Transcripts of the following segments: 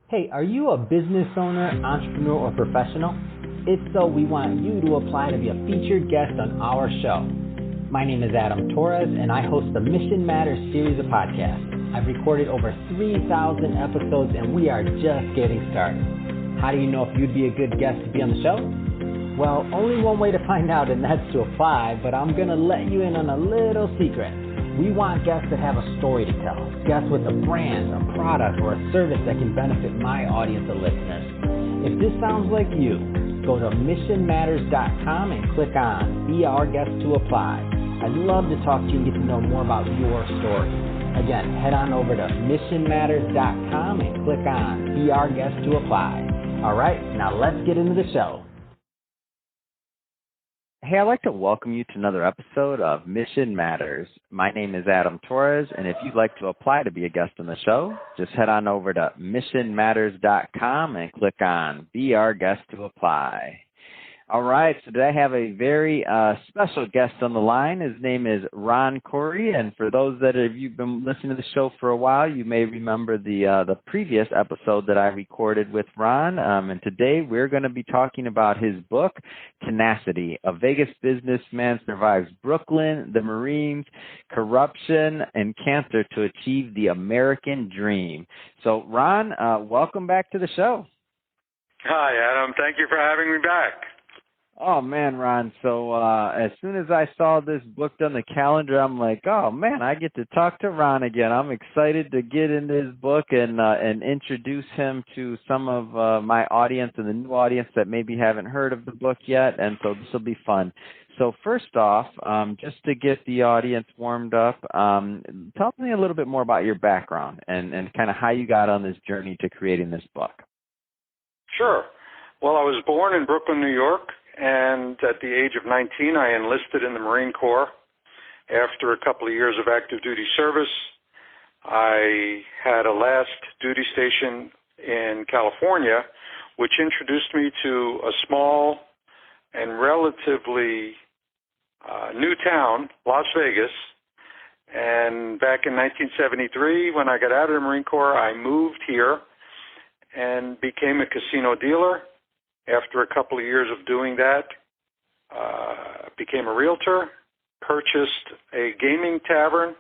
Hey, are you a business owner, entrepreneur, or professional? If so, we want you to apply to be a featured guest on our show. My name is Adam Torres, and I host the Mission Matters series of podcasts. I've recorded over 3,000 episodes, and we are just getting started. How do you know if you'd be a good guest to be on the show? Well, only one way to find out, and that's to apply, but I'm going to let you in on a little secret. We want guests that have a story to tell, guests with a brand, a product, or a service that can benefit my audience of listeners. If this sounds like you, go to missionmatters.com and click on Be Our Guest to apply. I'd love to talk to you and get to know more about your story. Again, head on over to missionmatters.com and click on Be Our Guest to apply. All right, now let's get into the show. Hey, I'd like to welcome you to another episode of Mission Matters. My name is Adam Torres, and if you'd like to apply to be a guest on the show, just head on over to missionmatters.com and click on Be Our Guest to apply. All right, so today I have a very special guest on the line. His name is Ron Coury, and for those that have you been listening to the show for a while, you may remember the previous episode that I recorded with Ron. And today we're going to be talking about his book, Tenacity: A Vegas Businessman Survives Brooklyn, the Marines, Corruption, and Cancer to Achieve the American Dream. So, Ron, welcome back to the show. Hi, Adam. Thank you for having me back. Oh, man, Ron. So as soon as I saw this booked on the calendar, I'm like, oh, man, I get to talk to Ron again. I'm excited to get into his book and introduce him to some of my audience and the new audience that maybe haven't heard of the book yet. And so this will be fun. So first off, just to get the audience warmed up, tell me a little bit more about your background and kind of how you got on this journey to creating this book. Sure. Well, I was born in Brooklyn, New York. And at the age of 19, I enlisted in the Marine Corps. After a couple of years of active duty service, I had a last duty station in California, which introduced me to a small and relatively new town, Las Vegas. And back in 1973, when I got out of the Marine Corps, I moved here and became a casino dealer. After a couple of years of doing that, became a realtor, purchased a gaming tavern,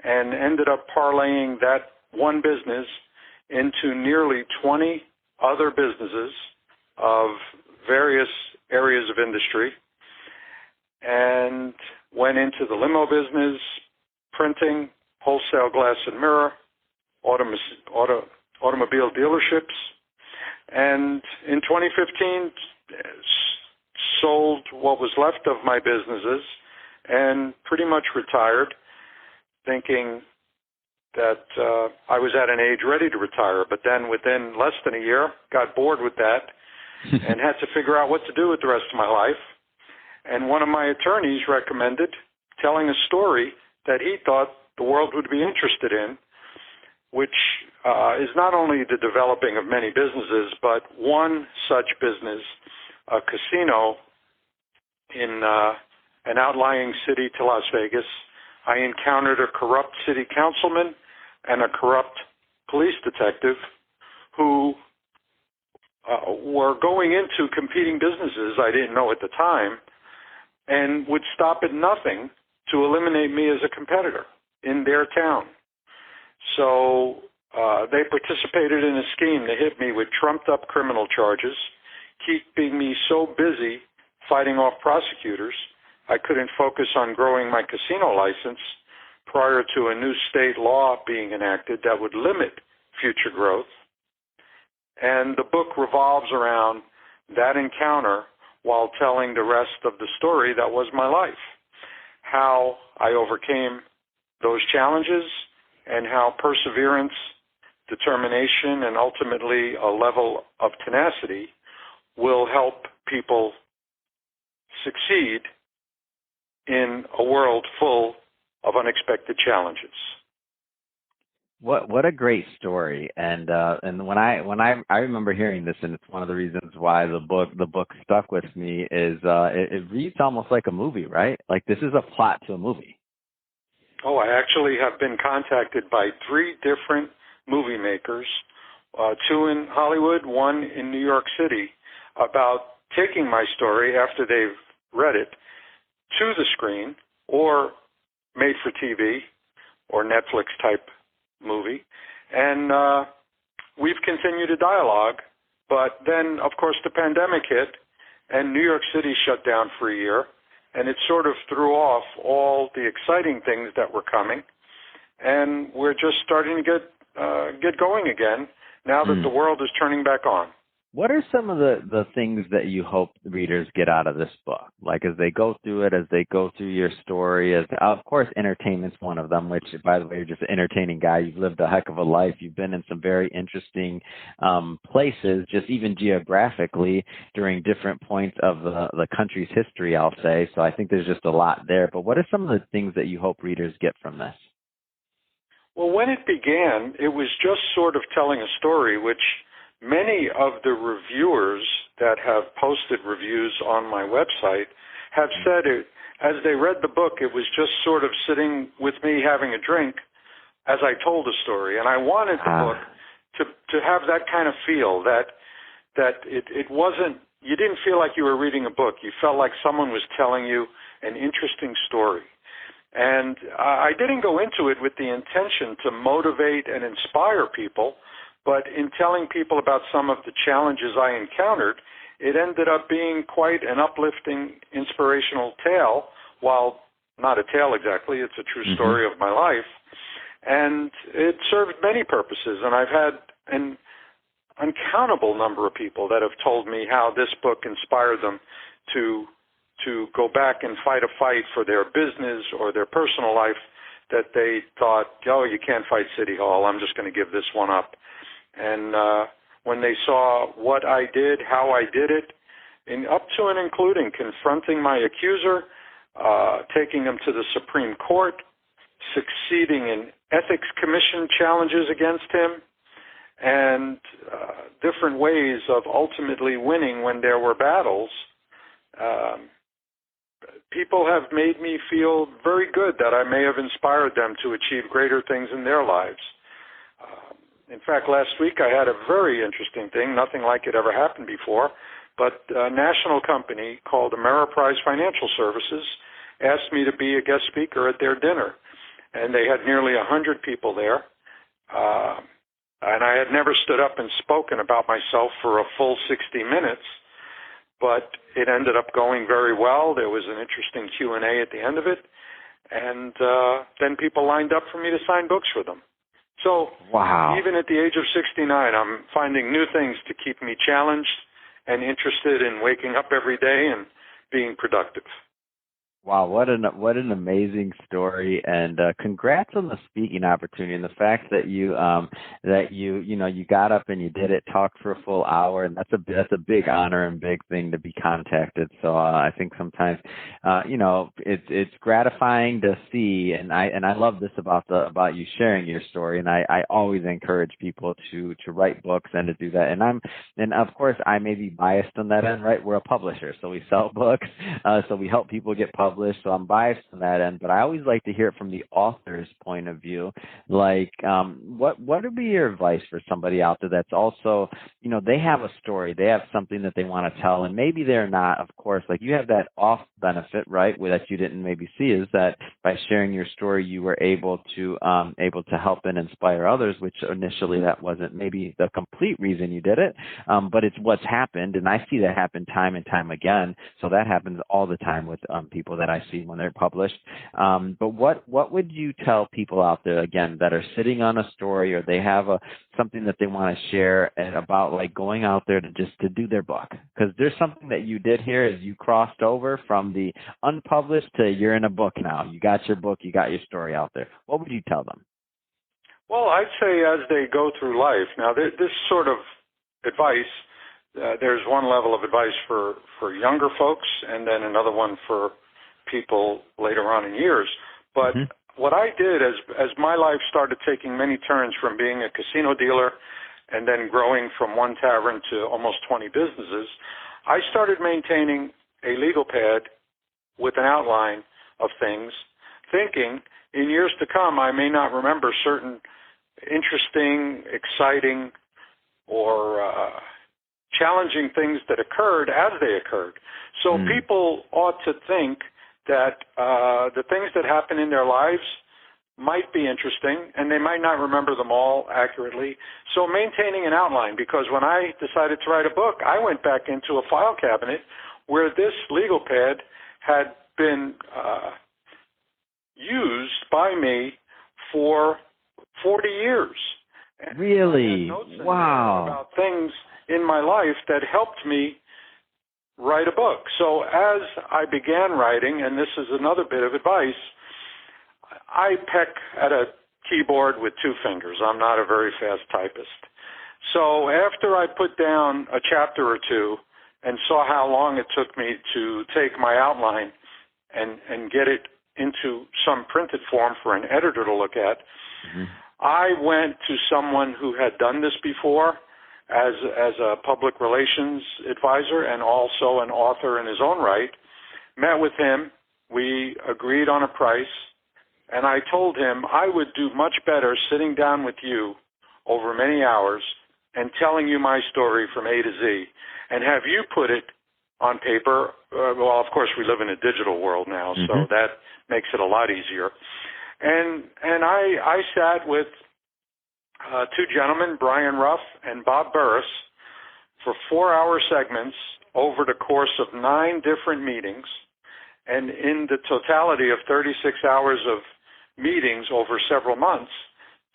and ended up parlaying that one business into nearly 20 other businesses of various areas of industry, and went into the limo business, printing, wholesale glass and mirror, automobile dealerships, and in 2015, sold what was left of my businesses and pretty much retired, thinking that I was at an age ready to retire. But then within less than a year, got bored with that and had to figure out what to do with the rest of my life. And one of my attorneys recommended telling a story that he thought the world would be interested in, which is not only the developing of many businesses, but one such business, a casino in an outlying city to Las Vegas. I encountered a corrupt city councilman and a corrupt police detective who were going into competing businesses I didn't know at the time and would stop at nothing to eliminate me as a competitor in their town. So they participated in a scheme to hit me with trumped-up criminal charges, keeping me so busy fighting off prosecutors, I couldn't focus on growing my casino license prior to a new state law being enacted that would limit future growth. And the book revolves around that encounter while telling the rest of the story that was my life, how I overcame those challenges, and how perseverance, determination, and ultimately a level of tenacity will help people succeed in a world full of unexpected challenges. What a great story, and when I remember hearing this, and it's one of the reasons why the book stuck with me is it reads almost like a movie, right? Like this is a plot to a movie. Oh, I actually have been contacted by 3 different movie makers, two in Hollywood, one in New York City, about taking my story after they've read it to the screen or made for TV or Netflix type movie. And we've continued a dialogue, but then, of course, the pandemic hit and New York City shut down for a year, and it sort of threw off all the exciting things that were coming. And we're just starting to get going again now that the world is turning back on. What are some of the things that you hope readers get out of this book? Like as they go through it, as they go through your story, of course, entertainment's one of them, which, by the way, you're just an entertaining guy. You've lived a heck of a life. You've been in some very interesting places, just even geographically, during different points of the country's history, I'll say. So I think there's just a lot there. But what are some of the things that you hope readers get from this? Well, when it began, it was just sort of telling a story, which many of the reviewers that have posted reviews on my website have said it, as they read the book, it was just sort of sitting with me having a drink as I told the story. And I wanted the book to have that kind of feel, that it wasn't, you didn't feel like you were reading a book. You felt like someone was telling you an interesting story. And I didn't go into it with the intention to motivate and inspire people, but in telling people about some of the challenges I encountered, it ended up being quite an uplifting, inspirational tale, while not a tale exactly, it's a true story of my life. And it served many purposes, and I've had an uncountable number of people that have told me how this book inspired them to go back and fight a fight for their business or their personal life that they thought, oh, you can't fight City Hall, I'm just going to give this one up. And when they saw what I did, how I did it, up to and including confronting my accuser, taking him to the Supreme Court, succeeding in ethics commission challenges against him, and different ways of ultimately winning when there were battles, people have made me feel very good that I may have inspired them to achieve greater things in their lives. In fact, last week I had a very interesting thing, nothing like it ever happened before, but a national company called Ameriprise Financial Services asked me to be a guest speaker at their dinner. And they had nearly 100 people there. And I had never stood up and spoken about myself for a full 60 minutes, but it ended up going very well. There was an interesting Q&A at the end of it. And then people lined up for me to sign books for them. So even at the age of 69, I'm finding new things to keep me challenged and interested in waking up every day and being productive. Wow, what an amazing story, and congrats on the speaking opportunity and the fact that you got up and you did it, talked for a full hour, and that's a big honor and big thing to be contacted. So I think sometimes it's gratifying to see, and I love this about you sharing your story, and I always encourage people to write books and to do that. And of course I may be biased on that end, right? We're a publisher, so we sell books, so we help people get published. So I'm biased on that end, but I always like to hear it from the author's point of view. Like, what would be your advice for somebody out there that's also, they have a story, they have something that they want to tell, and maybe they're not, of course, like you have that off benefit, right, that you didn't maybe see, is that by sharing your story, you were able to help and inspire others, which initially that wasn't maybe the complete reason you did it, but it's what's happened, and I see that happen time and time again. So that happens all the time with people that I see when they're published. But what would you tell people out there, again, that are sitting on a story, or they have something that they want to share about, like, going out there to do their book? Because there's something that you did here, is you crossed over from the unpublished to you're in a book now. You got your book, you got your story out there. What would you tell them? Well, I'd say as they go through life, now this sort of advice, there's one level of advice for younger folks and then another one for people later on in years. But what I did as my life started taking many turns from being a casino dealer and then growing from one tavern to almost 20 businesses, I started maintaining a legal pad with an outline of things, thinking in years to come I may not remember certain interesting, exciting or challenging things that occurred as they occurred. So people ought to think that the things that happen in their lives might be interesting, and they might not remember them all accurately. So maintaining an outline, because when I decided to write a book, I went back into a file cabinet where this legal pad had been used by me for 40 years. Really? And Wow. about things in my life that helped me write a book. So as I began writing, and this is another bit of advice, I peck at a keyboard with two fingers. I'm not a very fast typist. So after I put down a chapter or two and saw how long it took me to take my outline and get it into some printed form for an editor to look at, I went to someone who had done this before as a public relations advisor and also an author in his own right, met with him, we agreed on a price, and I told him I would do much better sitting down with you over many hours and telling you my story from A to Z and have you put it on paper. Well, of course, we live in a digital world now, so that makes it a lot easier. And I sat with two gentlemen, Brian Ruff and Bob Burris, for 4-hour segments over the course of 9 different meetings. And in the totality of 36 hours of meetings over several months,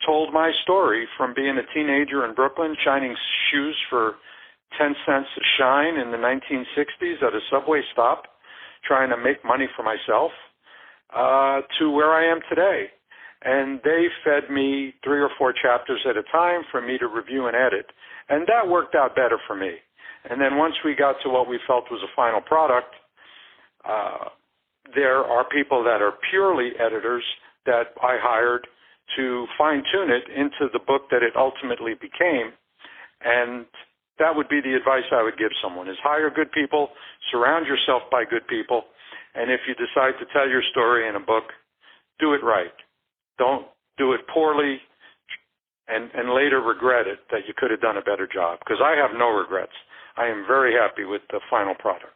told my story from being a teenager in Brooklyn, shining shoes for 10 cents a shine in the 1960s at a subway stop, trying to make money for myself, to where I am today. And they fed me 3 or 4 chapters at a time for me to review and edit. And that worked out better for me. And then once we got to what we felt was a final product, there are people that are purely editors that I hired to fine-tune it into the book that it ultimately became. And that would be the advice I would give someone, is hire good people, surround yourself by good people, and if you decide to tell your story in a book, do it right. Don't do it poorly and later regret it that you could have done a better job, because I have no regrets. I am very happy with the final product.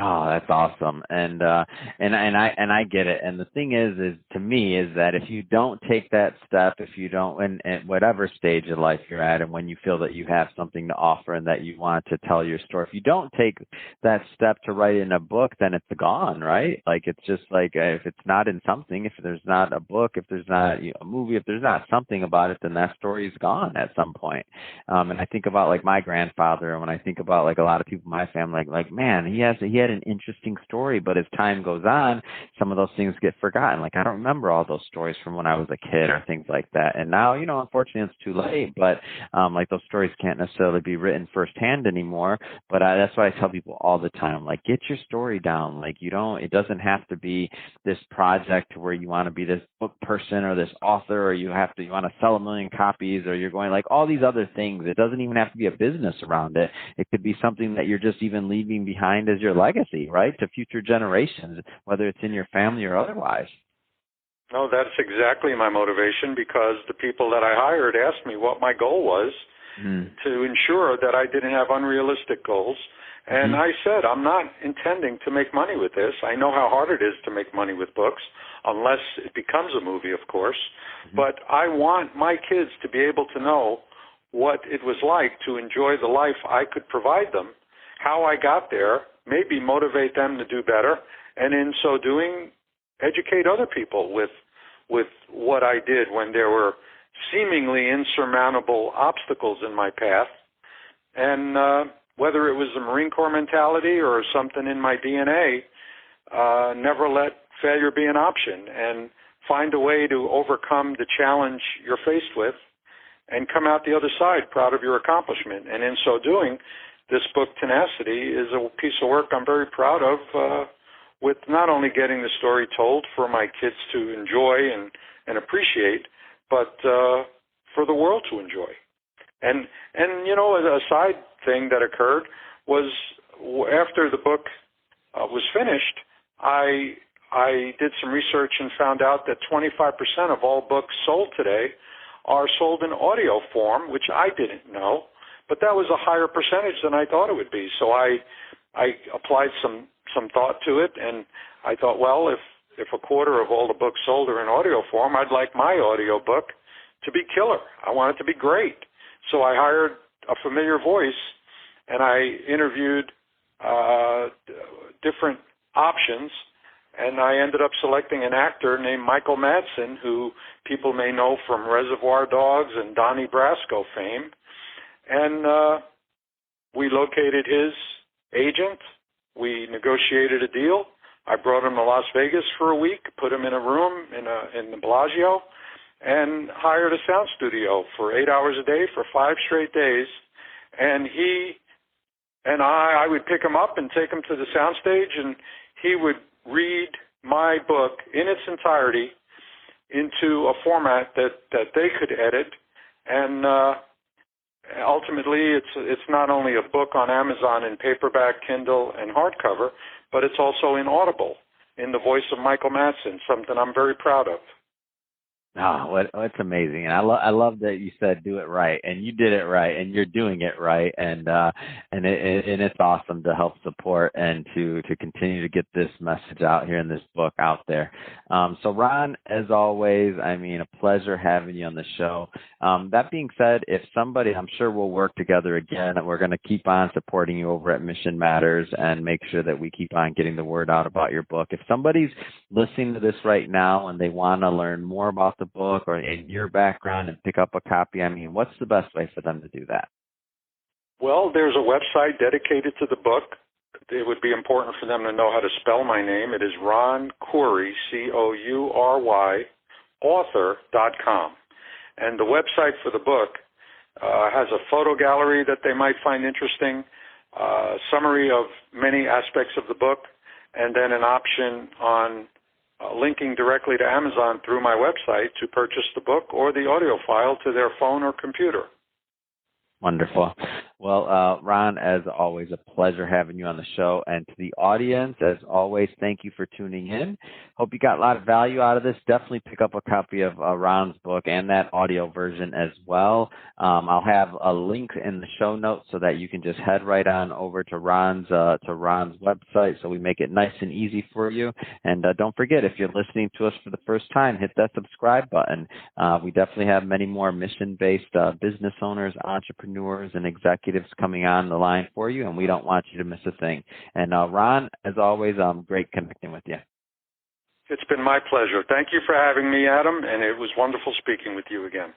Oh, that's awesome. And I get it. And the thing is to me is that if you don't take that step, if you don't, and whatever stage of life you're at, and when you feel that you have something to offer and that you want to tell your story, if you don't take that step to write in a book, then it's gone, right? Like, it's just like, if it's not in something, if there's not a book, if there's not a movie, if there's not something about it, then that story is gone at some point. And I think about like my grandfather, and when I think about like a lot of people in my family, like man, he had an interesting story, but as time goes on, some of those things get forgotten. Like, I don't remember all those stories from when I was a kid or things like that. And now, unfortunately, it's too late. But like, those stories can't necessarily be written firsthand anymore. But that's what I tell people all the time. Like, get your story down. Like, it doesn't have to be this project where you want to be this book person or this author, or you want to sell 1 million copies, or you're going like all these other things. It doesn't even have to be a business around it. It could be something that you're just even leaving behind as your legacy, right, to future generations, whether it's in your family or otherwise. No, that's exactly my motivation, because the people that I hired asked me what my goal was to ensure that I didn't have unrealistic goals. And I said, I'm not intending to make money with this. I know how hard it is to make money with books, unless it becomes a movie, of course. But I want my kids to be able to know what it was like to enjoy the life I could provide them, how I got there, maybe motivate them to do better, and in so doing, educate other people with what I did when there were seemingly insurmountable obstacles in my path. And whether it was the Marine Corps mentality or something in my DNA, never let failure be an option, and find a way to overcome the challenge you're faced with and come out the other side proud of your accomplishment. And in so doing, this book, Tenacity, is a piece of work I'm very proud of, with not only getting the story told for my kids to enjoy and appreciate, but for the world to enjoy. And a side thing that occurred was, after the book was finished, I did some research and found out that 25% of all books sold today are sold in audio form, which I didn't know. but that was a higher percentage than I thought it would be. So I applied some thought to it, and I thought, well, if a quarter of all the books sold are in audio form, I'd like my audio book to be killer. I want it to be great. So I hired a familiar voice, and I interviewed different options, and I ended up selecting an actor named Michael Madsen, who people may know from Reservoir Dogs and Donnie Brasco fame. And we located his agent. We negotiated a deal. I brought him to Las Vegas for a week, put him in a room in the Bellagio, and hired a sound studio for 8 hours a day for 5 straight days. And he and I would pick him up and take him to the soundstage, and he would read my book in its entirety into a format that they could edit. And ultimately, it's not only a book on Amazon in paperback, Kindle, and hardcover, but it's also in Audible in the voice of Michael Madsen, something I'm very proud of. Oh, it's amazing, and I love that you said do it right, and you did it right, and you're doing it right, and it's awesome to help support and to continue to get this message out here and this book out there. So Ron, as always, I mean, a pleasure having you on the show. That being said, if somebody, I'm sure we'll work together again, and we're going to keep on supporting you over at Mission Matters and make sure that we keep on getting the word out about your book. If somebody's listening to this right now and they want to learn more about the book or in your background and pick up a copy, I mean, what's the best way for them to do that? Well, there's a website dedicated to the book. It would be important for them to know how to spell my name. It is Ron Coury, Coury, author.com. And the website for the book has a photo gallery that they might find interesting, summary of many aspects of the book, and then an option on linking directly to Amazon through my website to purchase the book or the audio file to their phone or computer. Wonderful. Well, Ron, as always, a pleasure having you on the show. And to the audience, as always, thank you for tuning in. Hope you got a lot of value out of this. Definitely pick up a copy of Ron's book and that audio version as well. I'll have a link in the show notes so that you can just head right on over to Ron's website, so we make it nice and easy for you. And don't forget, if you're listening to us for the first time, hit that subscribe button. We definitely have many more mission-based business owners, entrepreneurs, and executives coming on the line for you, and we don't want you to miss a thing. And Ron, as always, great connecting with you. It's been my pleasure. Thank you for having me, Adam, and it was wonderful speaking with you again.